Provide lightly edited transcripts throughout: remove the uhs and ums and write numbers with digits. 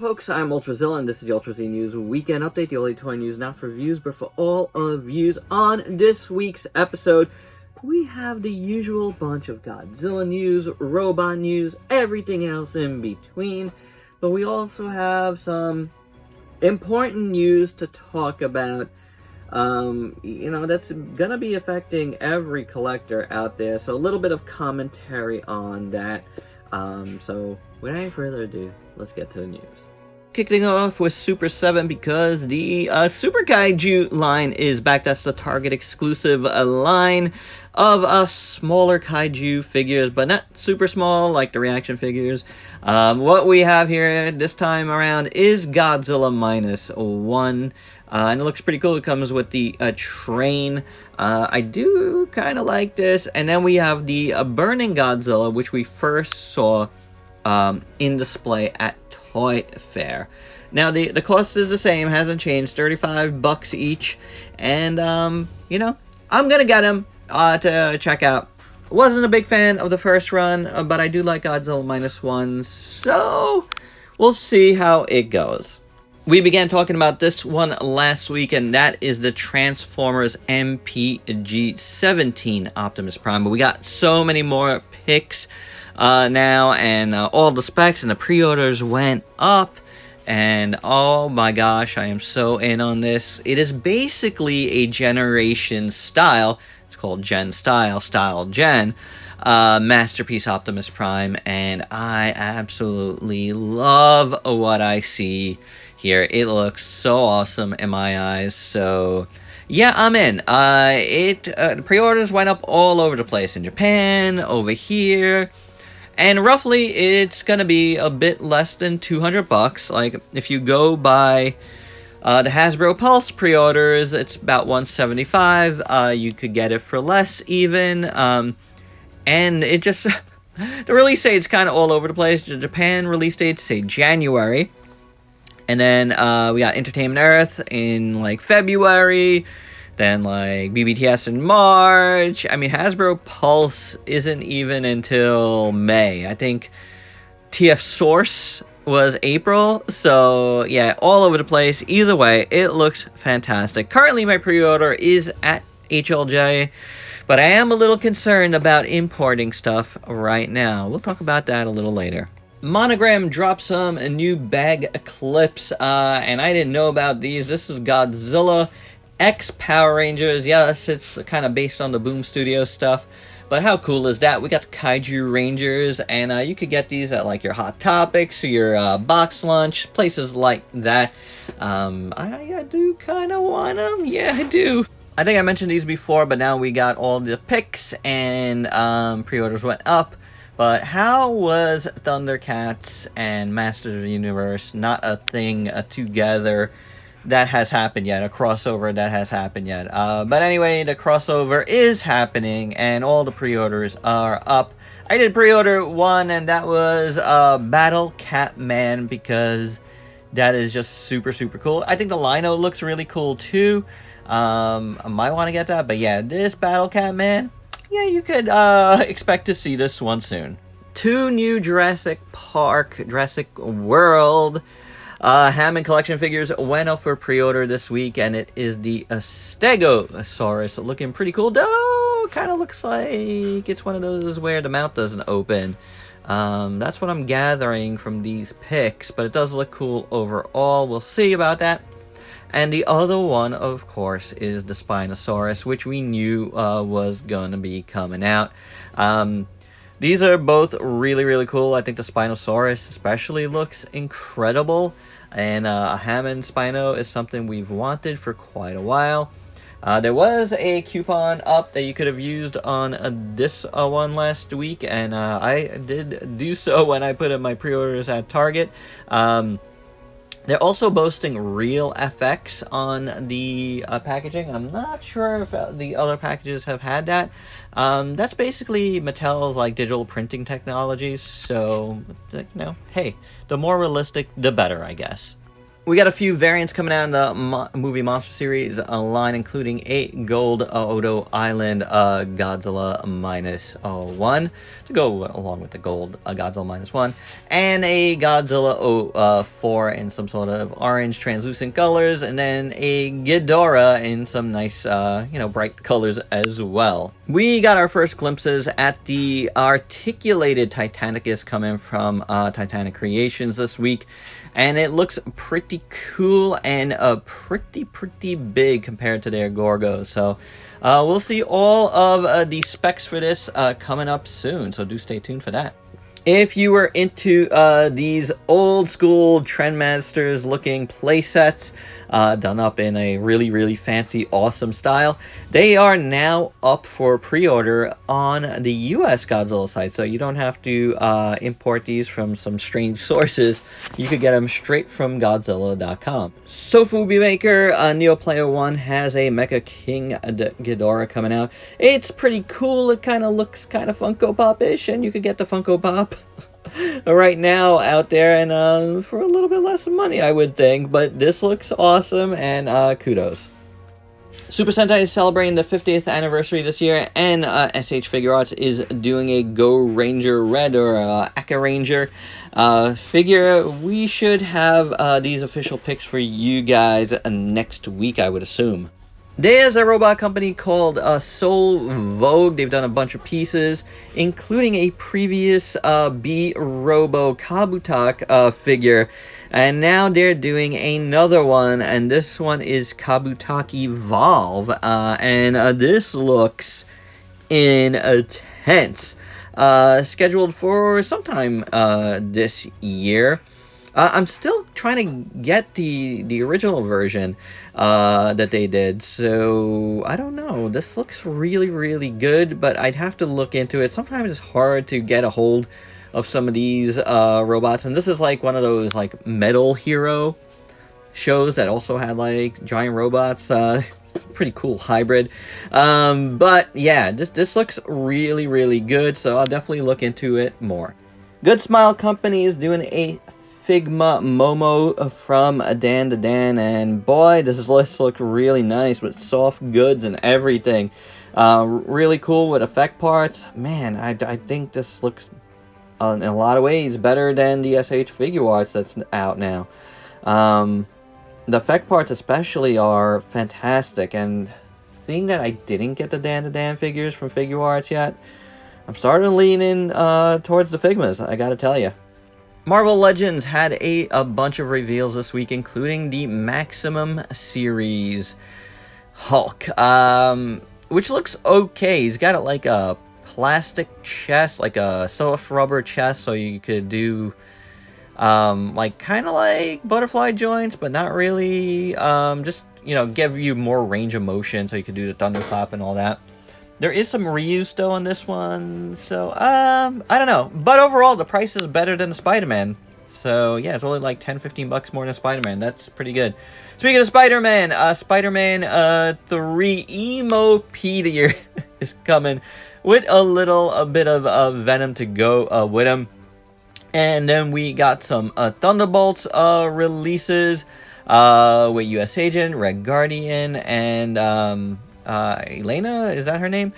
folks, I'm Ultrazilla, and this is the Ultra Z News Weekend Update, the only toy news not for views, but for all of views. On this week's episode, we have the usual bunch of Godzilla news, robot news, everything else in between, but we also have some important news to talk about, that's gonna be affecting every collector out there, so a little bit of commentary on that. So without any further ado, let's get to the news. Kicking off with SUPER7 because the Super KAIJU line is back. That's the Target exclusive line of smaller KAIJU figures, but not super small like the reaction figures. What we have here this time around is Godzilla -1. And it looks pretty cool. It comes with the train. I do kind of like this. And then we have the Burning Godzilla, which we first saw in display at Toy Fair. Now, the cost is the same. Hasn't changed. $35 each. And, I'm going to get them to check out. Wasn't a big fan of the first run, but I do like Godzilla -1. So, we'll see how it goes. We began talking about this one last week, and that is the Transformers MPG-17 Optimus Prime. But we got so many more picks now, and all the specs and the pre-orders went up. And oh my gosh, I am so in on this. It is basically a generation style. It's called Gen Style Gen. Masterpiece Optimus Prime, and I absolutely love what I see here. It looks so awesome in my eyes. So yeah, I'm in. The pre-orders went up all over the place in Japan, over here, and roughly it's gonna be a bit less than $200. Like if you go by the Hasbro Pulse pre-orders, it's about $175. You could get it for less even. And it just the release date's kind of all over the place. The Japan release date say January. And then we got Entertainment Earth in like February, then like BBTS in March. I mean, Hasbro Pulse isn't even until May. I think TF Source was April. So yeah, all over the place. Either way, it looks fantastic. Currently, my pre-order is at HLJ, but I am a little concerned about importing stuff right now. We'll talk about that a little later. Monogram dropped some new bag clips, and I didn't know about these. This is Godzilla X Power Rangers. Yes, it's kind of based on the Boom Studio stuff, but how cool is that? We got the KAIJU Rangers, and you could get these at like your Hot Topics or your box lunch, places like that. I do kind of want them. Yeah, I do. I think I mentioned these before, but now we got all the picks, and pre-orders went up. But how was Thundercats and Masters of the Universe not a thing together that has happened yet? A crossover that has happened yet. But anyway, the crossover is happening, and all the pre-orders are up. I did pre-order one, and that was Battle Cat Man, because that is just super, super cool. I think the Lino looks really cool, too. I might want to get that, but yeah, this Battle Cat Man, yeah, you could expect to see this one soon. 2 new Jurassic World Hammond collection figures went up for pre-order this week, and it is the Stegosaurus, looking pretty cool, though kind of looks like it's one of those where the mouth doesn't open. That's what I'm gathering from these pics, but it does look cool overall. We'll see about that. And the other one, of course, is the Spinosaurus, which we knew was going to be coming out. These are both really, really cool. I think the Spinosaurus especially looks incredible. And a Hammond Spino is something we've wanted for quite a while. There was a coupon up that you could have used on this one last week, and I did do so when I put in my pre-orders at Target. They're also boasting real FX on the packaging. I'm not sure if the other packages have had that. That's basically Mattel's like digital printing technologies. So, hey, the more realistic, the better, I guess. We got a few variants coming out in the movie Monster Series line, including a gold Odo Island Godzilla -1 to go along with the gold Godzilla -1, and a Godzilla 4 in some sort of orange translucent colors, and then a Ghidorah in some nice, bright colors as well. We got our first glimpses at the articulated Titanicus coming from Titanic Creations this week. And it looks pretty cool and pretty big compared to their Gorgos. So we'll see all of the specs for this coming up soon. So do stay tuned for that. If you were into these old school Trendmasters looking playsets done up in a really fancy awesome style, they are now up for pre-order on the US Godzilla site, so you don't have to import these from some strange sources. You could get them straight from Godzilla.com. Sofubi Maker Neoplayer 1 has a Mecha King Ghidorah coming out. It's pretty cool. It kind of looks kind of Funko Pop-ish, and you could get the Funko Pop right now out there, and for a little bit less money, I would think. But this looks awesome, and kudos. Super Sentai is celebrating the 50th anniversary this year, and SH Figuarts is doing a Go Ranger Red or Aka Ranger figure. We should have these official picks for you guys next week, I would assume. There's a robot company called Soul Vogue. They've done a bunch of pieces, including a previous B-Robo Kabutak figure. And now they're doing another one, and this one is Kabutak Evolve. And this looks intense. Scheduled for sometime this year. I'm still trying to get the original version that they did, so I don't know. This looks really good, but I'd have to look into it. Sometimes it's hard to get a hold of some of these robots, and this is like one of those like Metal Hero shows that also had like giant robots. Pretty cool hybrid. But yeah, this looks really good, so I'll definitely look into it more. Good Smile Company is doing a Figma Momo from Dan to Dan, and boy, does this list look really nice with soft goods and everything. Really cool with effect parts. Man, I think this looks in a lot of ways better than the SH Figuarts that's out now. The effect parts especially are fantastic, and seeing that I didn't get the Dan to Dan figures from Figuarts yet, I'm starting to lean in towards the Figmas, I gotta tell you. Marvel Legends had a bunch of reveals this week, including the Maximum Series Hulk, which looks okay. He's got like a plastic chest, like a soft rubber chest, so you could do like kind of like butterfly joints, but not really. Just, give you more range of motion, so you could do the thunderclap and all that. There is some reuse though on this one, so I don't know. But overall, the price is better than the Spider-Man. So yeah, it's only like 10-15 bucks more than Spider-Man. That's pretty good. Speaking of Spider-Man, Spider-Man 3 Emopedia is coming with a bit of Venom to go with him. And then we got some Thunderbolts releases with US Agent, Red Guardian, and Elena, is that her name?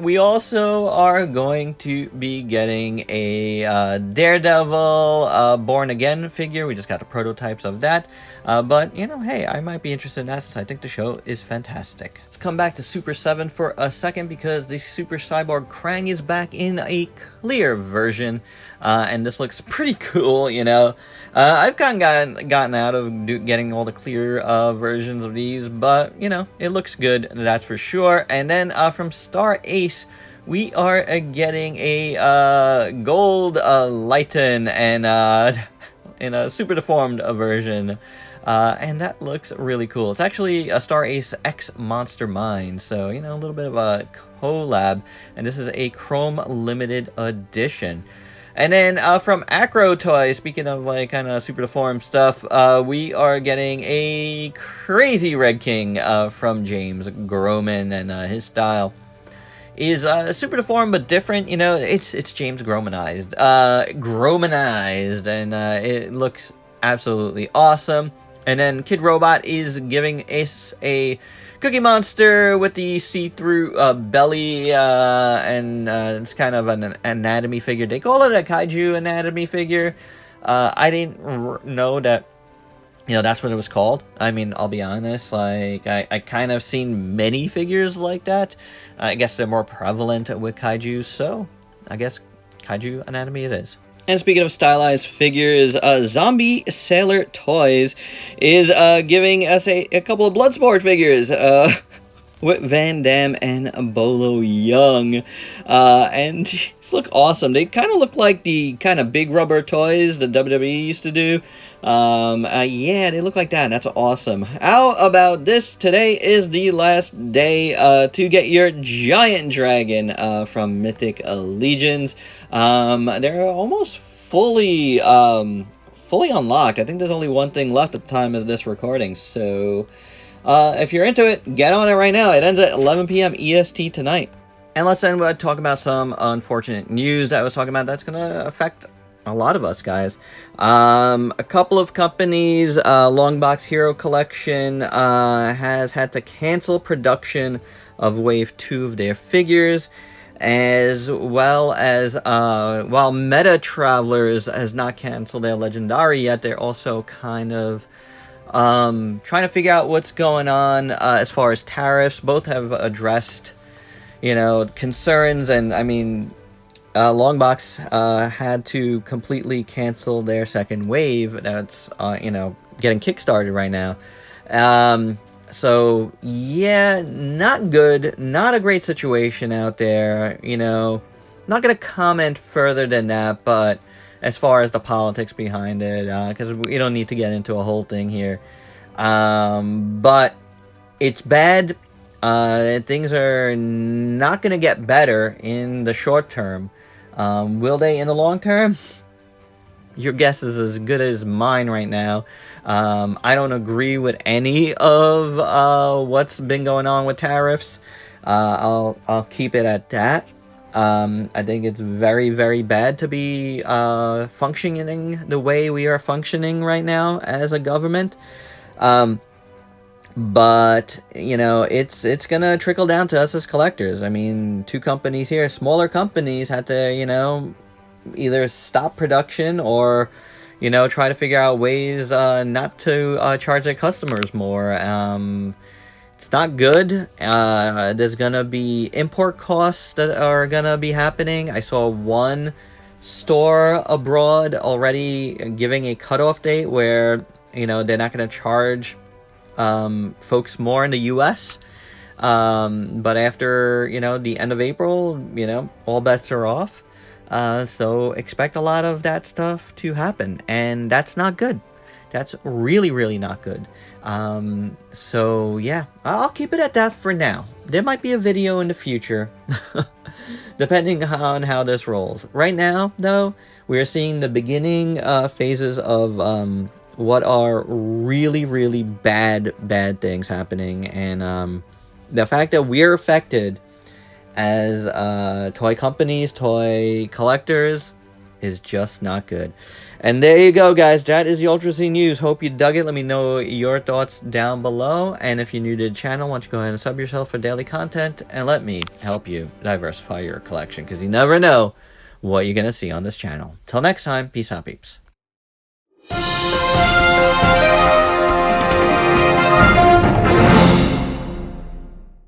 We also are going to be getting a Daredevil Born Again figure. We just got the prototypes of that. But, hey, I might be interested in that since I think the show is fantastic. Let's come back to Super 7 for a second, because the Super Cyborg Krang is back in a clear version. And this looks pretty cool, I've gotten out of getting all the clear versions of these, but, it looks good, that's for sure. And then from Star Ace, we are getting a gold Lighten and in a super deformed version. And that looks really cool. It's actually a Star Ace X Monster Mind, so, a little bit of a collab. And this is a Chrome Limited Edition. And then from Acro Toys, speaking of like kind of super deformed stuff, we are getting a crazy Red King from James Groman, and his style is super deformed but different. It's James Gromanized, and it looks absolutely awesome. And then Kid Robot is giving us a Cookie Monster with the see-through belly, and it's kind of an anatomy figure. They call it a kaiju anatomy figure. I didn't know that, you know, that's what it was called. I mean, I'll be honest, like, I kind of seen many figures like that. I guess they're more prevalent with kaiju, so I guess kaiju anatomy it is. And speaking of stylized figures, Zombie Sailor Toys is giving us a couple of Bloodsport figures with Van Damme and Bolo Young. And these look awesome. They kind of look like the kind of big rubber toys that WWE used to do. Yeah, they look like that. That's awesome. How about this? Today is the last day to get your Giant Dragon from Mythic Legions. They're almost fully unlocked. I think there's only one thing left at the time of this recording. So if you're into it, get on it right now. It ends at 11 p.m. EST tonight. And let's end by talking about some unfortunate news that I was talking about that's going to affect a lot of us, guys. A couple of companies, Longbox Hero Collection has had to cancel production of Wave 2 of their figures, as well as, while Meta Travelers has not canceled their Legendary yet, they're also kind of trying to figure out what's going on as far as tariffs. Both have addressed, you know, concerns, and I mean, Longbox had to completely cancel their second wave. That's, you know, getting kickstarted right now. So, yeah, not good. Not a great situation out there, you know. Not going to comment further than that, but as far as the politics behind it, because we don't need to get into a whole thing here. But it's bad. Things are not going to get better in the short term. Will they in the long term? Your guess is as good as mine right now. I don't agree with any of what's been going on with tariffs. I'll keep it at that. I think it's very, very bad to be functioning the way we are functioning right now as a government. But, you know, it's gonna trickle down to us as collectors. I mean, two companies here, smaller companies, had to, you know, either stop production or, you know, try to figure out ways not to charge their customers more. It's not good. There's gonna be import costs that are gonna be happening. I saw one store abroad already giving a cutoff date where, you know, they're not gonna charge folks more in the US, but after, you know, the end of April, you know, all bets are off. So expect a lot of that stuff to happen, and that's not good. That's really, really not good. So yeah, I'll keep it at that for now. There might be a video in the future, depending on how this rolls. Right now, though, we're seeing the beginning phases of what are really, really bad things happening, and the fact that we're affected as toy companies, toy collectors, is just not good. And there you go, guys. That is the Ultra Z News. Hope you dug it. Let me know your thoughts down below. And if you're new to the channel, why don't you go ahead and sub yourself for daily content, and let me help you diversify your collection, because you never know what you're going to see on this channel. Till next time, peace out, peeps.